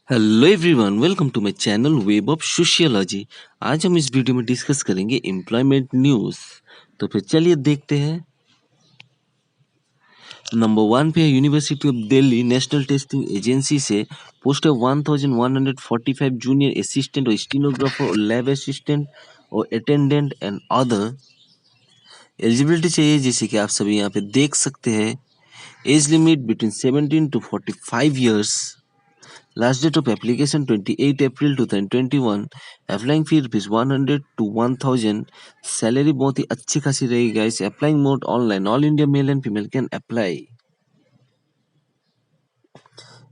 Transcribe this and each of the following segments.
Hello everyone, welcome to my channel web of sociology. आज हम इस वीडियो में डिस्कस करेंगे एम्प्लॉयमेंट न्यूज़। तो फिर चलिए देखते हैं। नंबर 1 पे है university of Delhi national testing agency से पोस्ट है 1145 जूनियर असिस्टेंट और स्टेनोग्राफर और लैब असिस्टेंट और अटेंडेंट एंड अदर। एलिजिबिलिटी चाहिए जैसे कि आप सभी यहाँ पे देख सकते हैं। Age limit between 17 to 45 years। Last date of application 28 April 2021। Applying fee rupees 100 to 1000। Salary बहुत ही अच्छी खासी रहेगी guys। Applying mode online। All India male and female can apply।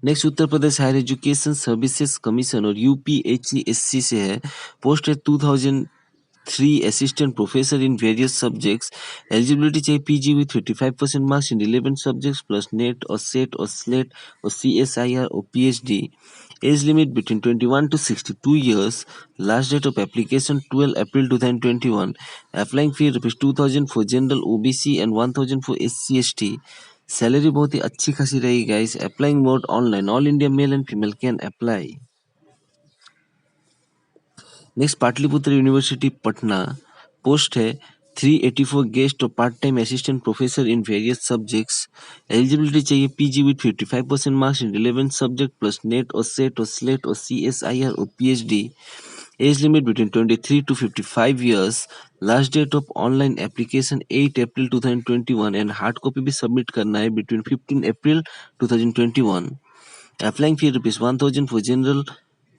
Next Uttar Pradesh higher education services commission और UPHCSC से है। Post है 2003 assistant professor in various subjects. Eligibility चाहिए PG with 55% marks in 11 subjects plus NET और SET और SLET और CSIR और PhD. Age limit between 21 to 62 years। Last date of application 12 April 2021। Applying fee rupees 2000 for general OBC and 1000 for SC ST. Salary बहुत ही अच्छी खासी रहेगी guys. Applying mode online. All India male and female can apply. Next Pataliputra university Patna. Post है 384 guest और part time assistant professor in various subjects. Eligibility चाहिए PG with 55% marks in 11 subject plus NET और SET और SLET और CSIR और PhD. Age limit between 23 to 55 years। Last date of online application 8 April 2021 and hard copy भी submit करना है between 15 April 2021। Applying fee rupees 1000 for general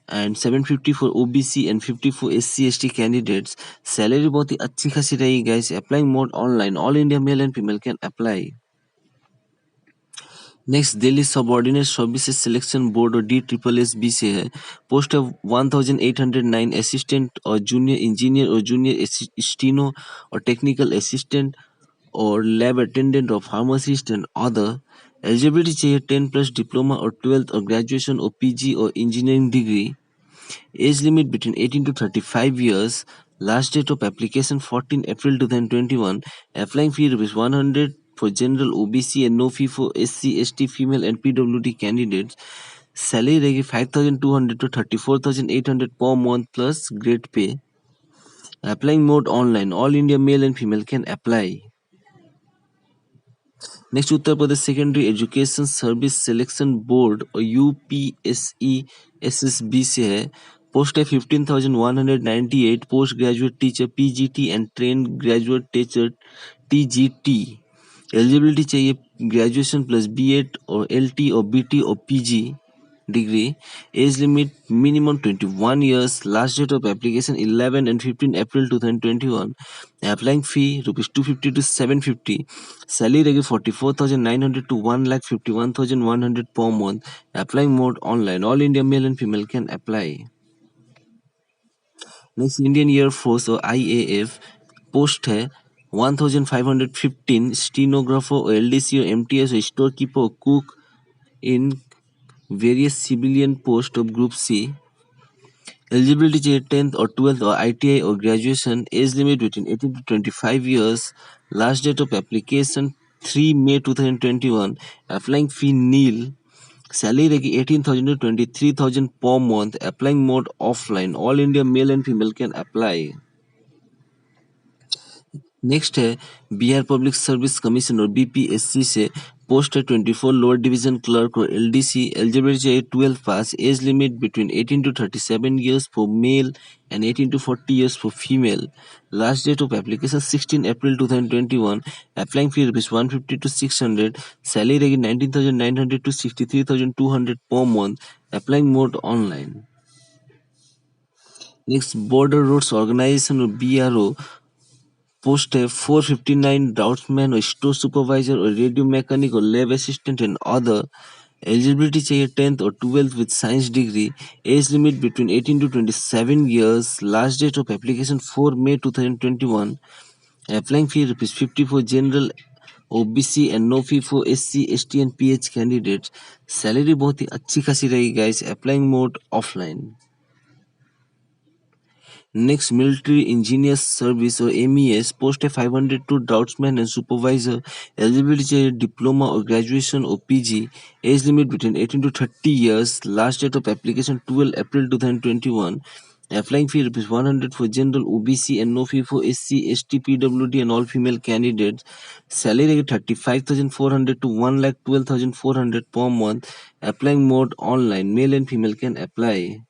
and 750 for OBC and 50 for SC ST candidates. Salary बहुत ही अच्छी खासी रहेगी guys. Applying mode online. All India male and female can apply. Next Delhi subordinate services selection board और D triple S B से है। Post है 1809 assistant और जूनियर इंजीनियर और जूनियर स्टीनो और टेक्निकल असिस्टेंट और लैब अटेंडेंट और फार्मासिस्ट एंड अदर। एलिजिबिलिटी चाहिए 10 प्लस डिप्लोमा और 12th और ग्रेजुएशन और पीजी और engineering degree. Age limit between 18 to 35 years। Last date of application 14 April 2021। Applying fee rupees 100 for general OBC and no fee for SC, ST, female and PWD candidates। Salary रहेगी 5200 to 34800 per month plus grade pay। Applying mode online. All India male and female can apply. Next Uttar Pradesh secondary education service selection board और UPSE SSB से है। Post है 15,198 post graduate teacher PGT and train graduate teacher TGT. Eligibility चाहिए graduation plus BEd और LT और BT और PG degree. Age limit minimum 21 years। Last date of application 11 and 15 April 2021। Applying fee rupees 250 to 750। Salary रहेगी 44,900 to 1,51,100 per month। Applying mode online. All India male and female can apply. Next Indian Air Force और IAF. Post है 1515 stenographer और LDC और MTS और store keeper और cook in various civilian post of group C. Eligibility चाहिए 10th और 12th और ITI और graduation. Age limit between 18 to 25 years। Last date of application 3 May 2021। Applying fee nil. Salary रहेगी 18,000 to 23,000 per month. Applying mode offline. All India male and female can apply. Next है Bihar public service commission और BPSC से। Post है 24 lower division clerk और LDC. Eligibility चाहिए 12 pass. Age limit between 18 to 37 years for male and 18 to 40 years for female. Last date of application 16 April 2021। Applying fee rupees 150 to 600। Salary रहेगी 19,900 to 63,200 per month. Applying mode online. Next border roads organisation और BRO. Post है 459 draftsman और store supervisor और radio mechanic और lab assistant and other. Eligibility चाहिए 10th और 12th with science degree. Age limit between 18 to 27 years। Last date of application 4 May 2021। Applying fee rupees 50 for general OBC and no fee for SC ST and pH candidates. Salary बहुत ही अच्छी खासी रहेगी guys. Applying mode offline. Next, military engineer service or MES, post a 500 to draughtsman and supervisor, eligibility चाहिए diploma or graduation or PG, age limit between 18 to 30 years, last date of application 12 April 2021, applying fee rupees 100 for general OBC and no fee for SC, ST, PWD and all female candidates, salary 35,400 to 1,12,400 per month, applying mode online, male and female can apply.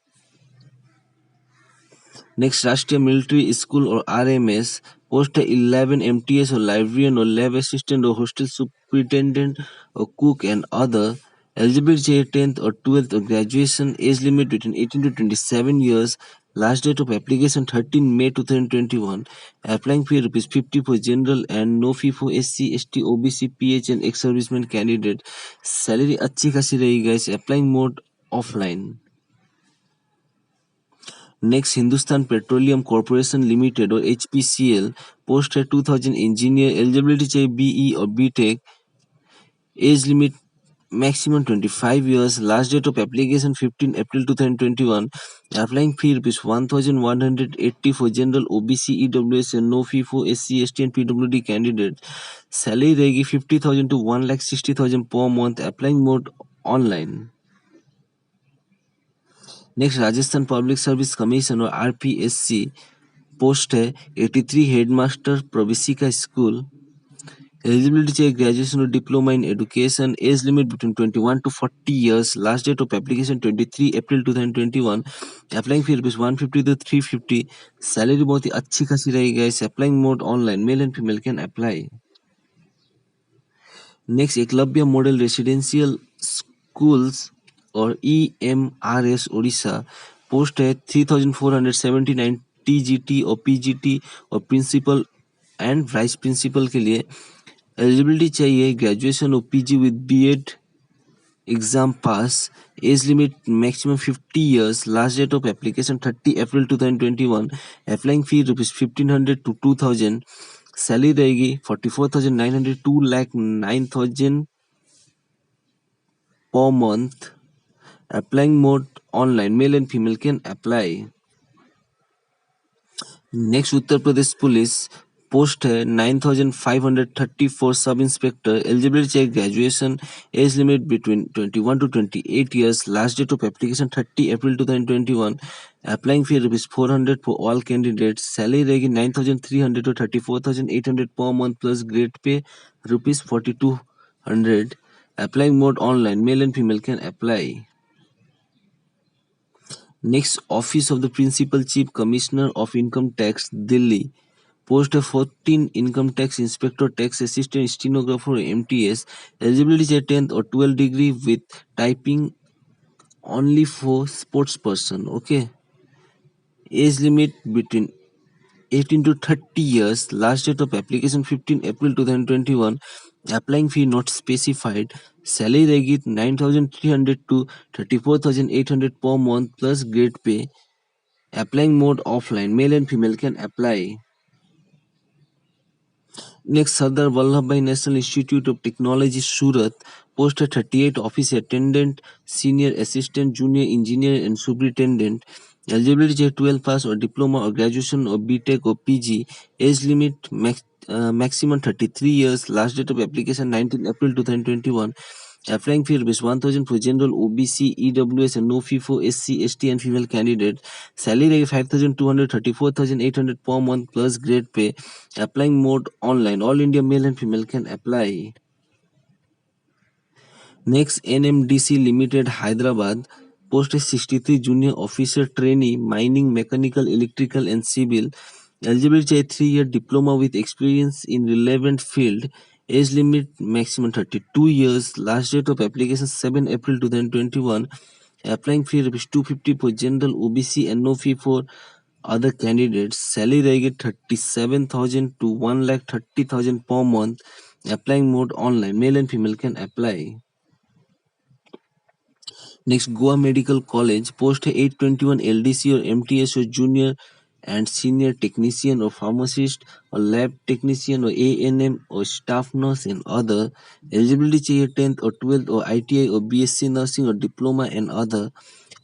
Next, Rashtriya Military School or RMS, post 11 MTS or librarian or lab assistant or hostel superintendent or cook and other. Eligibility 10th or 12th or graduation, age limit between 18 to 27 years, last date of application 13 May 2021, applying fee rupees 50 for general and no fee for SC, ST, OBC, PH and ex-serviceman candidate. Salary अच्छी खासी रहेगी guys, applying mode offline. Next, Hindustan Petroleum Corporation Limited or HPCL, post है 2000 engineer, eligibility चाहिए BE or BTech, age limit maximum 25 years, last date of application 15 April 2021, applying fee rupees 1180 for general OBC EWS and no fee for SC ST and PWD candidates. Salary रहेगी 50,000 to 1,60,000 per month, applying mode online. Next Rajasthan public service commission और RPSC, post है 83 headmaster प्रवेशिका school, eligibility चाहिए graduation और diploma in education, age limit between 21 to 40 years, last date of application 23 April 2021, applying fee rupees 150 to 350, salary बहुत ही अच्छी खासी रहेगी, applying mode online, male and female can apply. Next, Eklavya Model Residential Schools or EMRS Odisha, post है 3479 TGT or PGT और principal and vice principal के लिए. Eligibility चाहिए ग्रेजुएशन और PG with B.Ed exam pass, age limit maximum 50 years, last date of application 30 April 2021, applying fee rupees 1500 to 2000, salary रहेगी 44,900 2,09,000 per month, applying mode online, male and female can apply. Next Uttar Pradesh police, post है 9,534 sub inspector, eligibility चाहिए graduation, age limit between 21 to 28 years, last date of application 30 April 2021, applying fee rupees 400 for all candidates, salary रहेगी 9,300 to 34,800 per month plus grade pay rupees 4,200, applying mode online, male and female can apply. Next, Office of the Principal Chief Commissioner of Income Tax, Delhi, post 14 Income Tax Inspector, Tax Assistant, Stenographer, MTS, eligibility is 10th or 12th degree with typing only for sports person. Okay, age limit between 18 to 30 years, last date of application 15 April 2021, applying fee not specified, salary रहेगी 9,300 to 34,800 per month plus grade pay, applying mode offline, male and female can apply. Next, Sardar Vallabhbhai National Institute of Technology, Surat, post 38 office attendant, senior assistant, junior engineer and superintendent, eligibility चाहिए 12 pass or diploma or graduation or BTech or PG, age limit maximum 33 years, last date of application 19 April 2021, applying fee rupees 1,000 for general OBC, EWS and no fee for SC, ST and female candidate, salary रहेगी 5,200 34,800 per month plus grade pay, applying mode online, all India male and female can apply. Next, NMDC Limited, Hyderabad, post 63 junior officer trainee, mining, mechanical, electrical and civil, eligibility चाहिए 3-year diploma with experience in relevant field, age limit maximum 32 years, last date of application 7 April 2021, applying fee rupees 250 for general OBC and no fee for other candidates, salary रहेगी 37,000 to 1,30,000 per month, applying mode online, male and female can apply. Next, Goa Medical College, post 821 LDC or MTS or junior and senior technician or pharmacist or lab technician or ANM or staff nurse and other, eligibility चाहिए 10th or 12th or ITI or BSc nursing or diploma and other,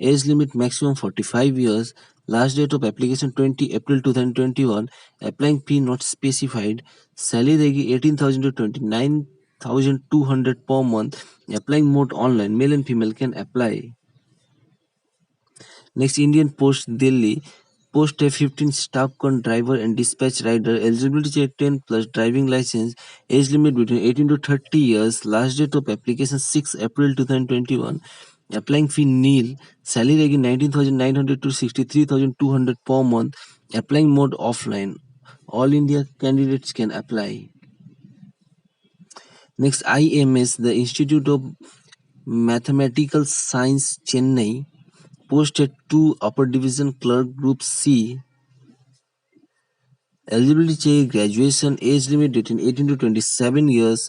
age limit maximum 45 years, Last date of application 20 April 2021. Applying fee not specified. Salary रहेगी 18,000 to 29,200 per month. Applying mode online. Male and female can apply. Next, Indian Post Delhi. Post a 15 staff con driver and dispatch rider. Eligibility check 10 plus driving license. Age limit between 18 to 30 years. Last date of application 6 April 2021. Applying fee nil. Salary रहेगी 19,900 to 63,200 per month. Applying mode offline. All India candidates can apply. Next, IMS, the Institute of Mathematical Science, Chennai. Posted 2 upper division clerk group C. Eligibility check graduation. Age limit between 18 to 27 years.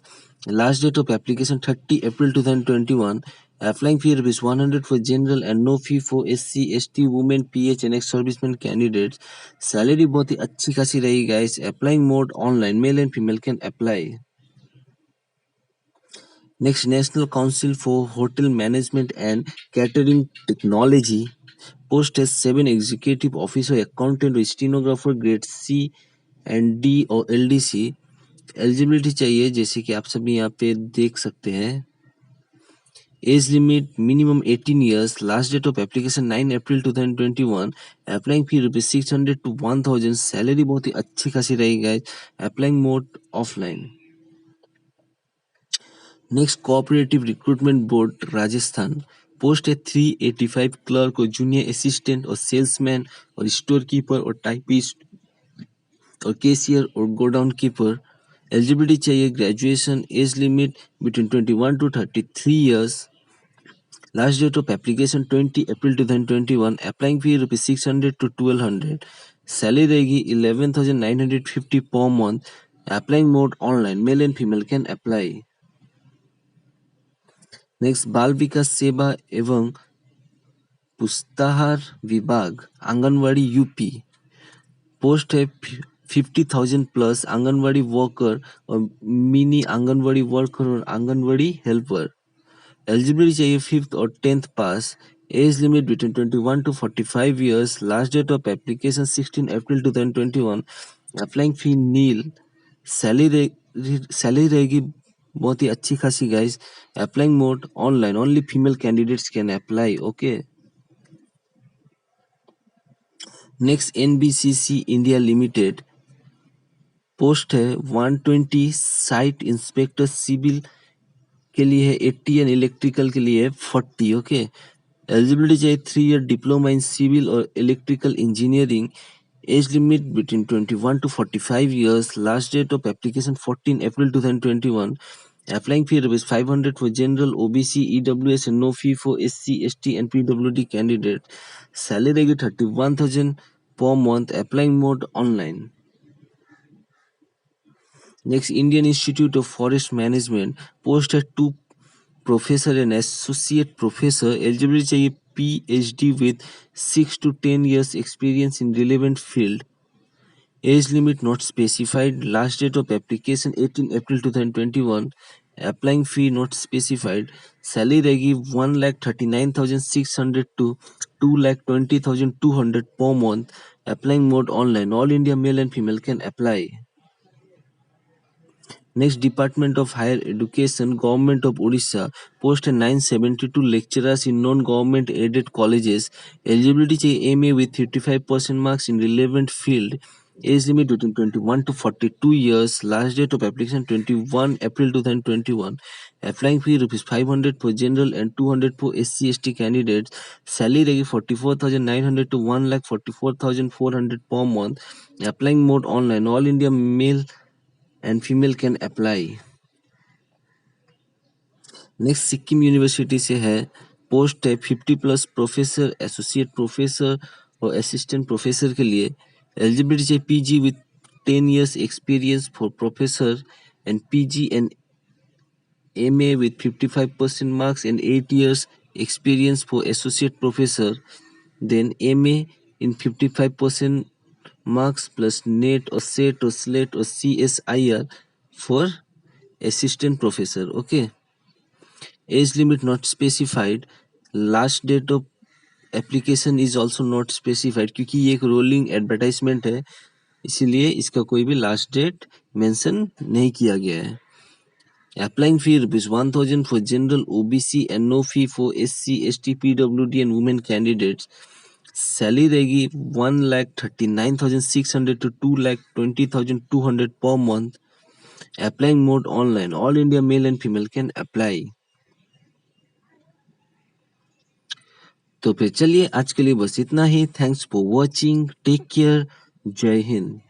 Last date of application 30 April 2021. Applying fee rupees 100 for general and no fee for SC, ST, women, PH and ex-servicemen candidates. Salary बहुत ही अच्छी खासी रहेगी guys. Applying mode online. Male and female can apply. Next, National Council for Hotel Management and Catering Technology. Post as 7 executive officer, accountant or stenographer grade C and D और LDC. Eligibility चाहिए जैसे कि आप सभी यहाँ पे देख सकते हैं. Age limit minimum 18 years. Last date of application 9 April 2021. Applying fee ₹600 to 1,000. Salary बहुत ही अच्छी खासी रहेगी. Applying mode offline. Next, cooperative recruitment board Rajasthan. Post है 385 क्लर्क और जूनियर असिस्टेंट और सेल्समैन और स्टोर कीपर और टाइपिस्ट और कैशियर और गोडाउन कीपर. एलिजिबिलिटी चाहिए graduation. Age limit between 21 to 33 years. Last date of application 20 April 2021. Applying fee ₹600 to 1,200. Salary रहेगी 11,950 पर month. Applying mode online. Male and female can apply. Next, बाल विकास सेवा एवं पुस्ताहार विभाग आंगनवाड़ी यूपी. पोस्ट है 50,000 plus anganwadi worker और mini anganwadi worker और anganwadi helper. Eligibility चाहिए 5th और 10th पास. Age limit between 21 to 45 years. Last date of application 16 April 2021. Applying fee nil. Salary रहेगी बहुत ही अच्छी खासी guys. Applying mode online. Only female candidates can apply. Okay. Next, NBCC India limited. Post है 120 site inspector civil के लिए है 80 and electrical के लिए है 40. ओके. एलिजिबिलिटी चाहिए 3 year डिप्लोमा इन सिविल और electrical engineering. Age limit between 21 to 45 years. Last date of application 14 April 2021. Applying fee ₹500 for general, OBC, EWS and no fee for SC, ST and PWD candidate. Salary रहेगी 31,000 per month. Applying mode online. Next, Indian institute of forest management. Post है 2 professor and associate professor. Eligibility चाहिए PhD with 6 to 10 years experience in relevant field. Age limit not specified. Last date of application 18 April 2021. Applying fee not specified. Salary रहेगी 1,39,600 to 2,20,200 per month. Applying mode online. All India male and female can apply. Next, Department of Higher Education, Government of Odisha. Post है 972 lecturers in non-government aided colleges. Eligibility चाहिए MA with 55% marks in relevant field. Age limit between 21 to 42 years. Last date of application 21 April 2021. Applying fee ₹500 for general and 200 for SC ST candidates. Salary रहेगी 44,900 to 1,44,400 per month. Applying mode online. All India male and female can apply. Next, Sikkim university से है. Post है 50 plus professor, associate professor और assistant professor के लिए. Eligibility चाहिए PG with 10 years experience for professor and PG and MA with 55% marks and 8 years experience for associate professor. Then MA in 55% marks plus NET or SET or SLET or CSIR for assistant professor. Okay. Age limit not specified. Last date of application is also not specified, क्योंकि ये एक rolling advertisement है, इसीलिए इसका कोई भी last date mention नहीं किया गया है। Applying fee ₹1,000 for general OBC and no fee for SC, ST, PWD and women candidates. Salary रहेगी 1,39,600 to 2,20,200 per month. Applying mode online. All India male and female can apply. तो फिर चलिए आज के लिए बस इतना ही। Thanks for watching. Take care. जय हिंद।